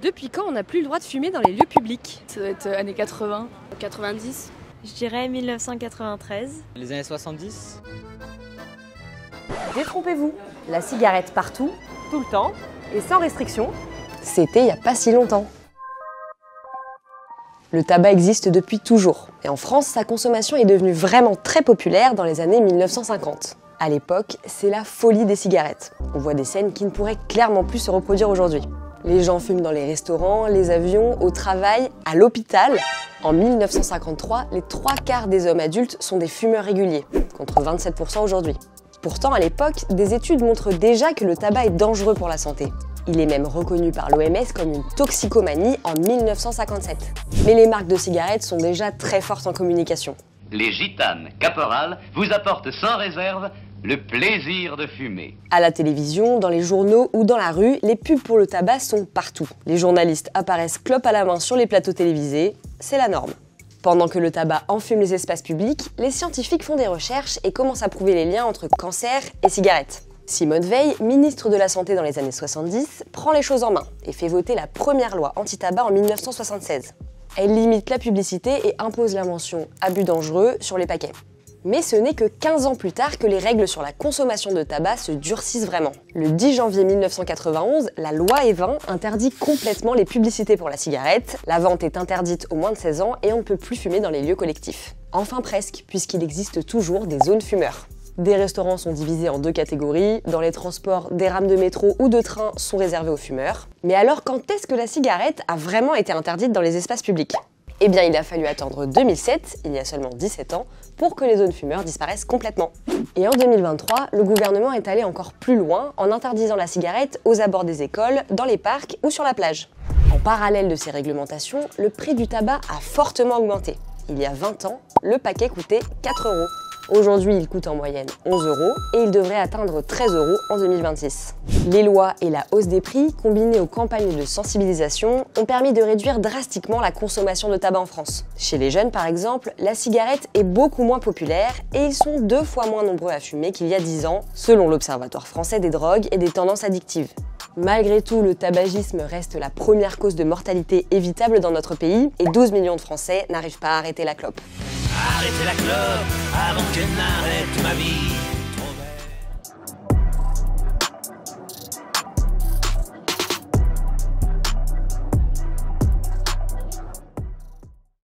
Depuis quand on n'a plus le droit de fumer dans les lieux publics? Ça doit être années 80, 90. Je dirais 1993. Les années 70. Détrompez-vous, la cigarette partout, Tout le temps. et sans restriction, c'était il n'y a pas si longtemps. Le tabac existe depuis toujours, et en France, sa consommation est devenue vraiment très populaire dans les années 1950. À l'époque, c'est la folie des cigarettes. On voit des scènes qui ne pourraient clairement plus se reproduire aujourd'hui. Les gens fument dans les restaurants, les avions, au travail, à l'hôpital. En 1953, les 3/4 des hommes adultes sont des fumeurs réguliers, contre 27% aujourd'hui. Pourtant, à l'époque, des études montrent déjà que le tabac est dangereux pour la santé. Il est même reconnu par l'OMS comme une toxicomanie en 1957. Mais les marques de cigarettes sont déjà très fortes en communication. Les gitanes caporales vous apportent sans réserve le plaisir de fumer. À la télévision, dans les journaux ou dans la rue, les pubs pour le tabac sont partout. Les journalistes apparaissent clope à la main sur les plateaux télévisés, c'est la norme. Pendant que le tabac enfume les espaces publics, les scientifiques font des recherches et commencent à prouver les liens entre cancer et cigarettes. Simone Veil, ministre de la Santé dans les années 70, prend les choses en main et fait voter la première loi anti-tabac en 1976. Elle limite la publicité et impose la mention « abus dangereux » sur les paquets. Mais ce n'est que 15 ans plus tard que les règles sur la consommation de tabac se durcissent vraiment. Le 10 janvier 1991, la loi Evin interdit complètement les publicités pour la cigarette, la vente est interdite aux moins de 16 ans et on ne peut plus fumer dans les lieux collectifs. Enfin presque, puisqu'il existe toujours des zones fumeurs. Des restaurants sont divisés en 2 catégories, dans les transports, des rames de métro ou de train sont réservées aux fumeurs. Mais alors quand est-ce que la cigarette a vraiment été interdite dans les espaces publics ? Eh bien, il a fallu attendre 2007, il y a seulement 17 ans, pour que les zones fumeurs disparaissent complètement. Et en 2023, le gouvernement est allé encore plus loin en interdisant la cigarette aux abords des écoles, dans les parcs ou sur la plage. En parallèle de ces réglementations, le prix du tabac a fortement augmenté. Il y a 20 ans, le paquet coûtait 4 €. Aujourd'hui, il coûte en moyenne 11 € et il devrait atteindre 13 € en 2026. Les lois et la hausse des prix, combinées aux campagnes de sensibilisation, ont permis de réduire drastiquement la consommation de tabac en France. Chez les jeunes, par exemple, la cigarette est beaucoup moins populaire et ils sont 2 fois moins nombreux à fumer qu'il y a 10 ans, selon l'Observatoire français des drogues et des tendances addictives. Malgré tout, le tabagisme reste la première cause de mortalité évitable dans notre pays et 12 millions de Français n'arrivent pas à arrêter la clope. Arrêtez la clope avant qu'elle n'arrête ma vie.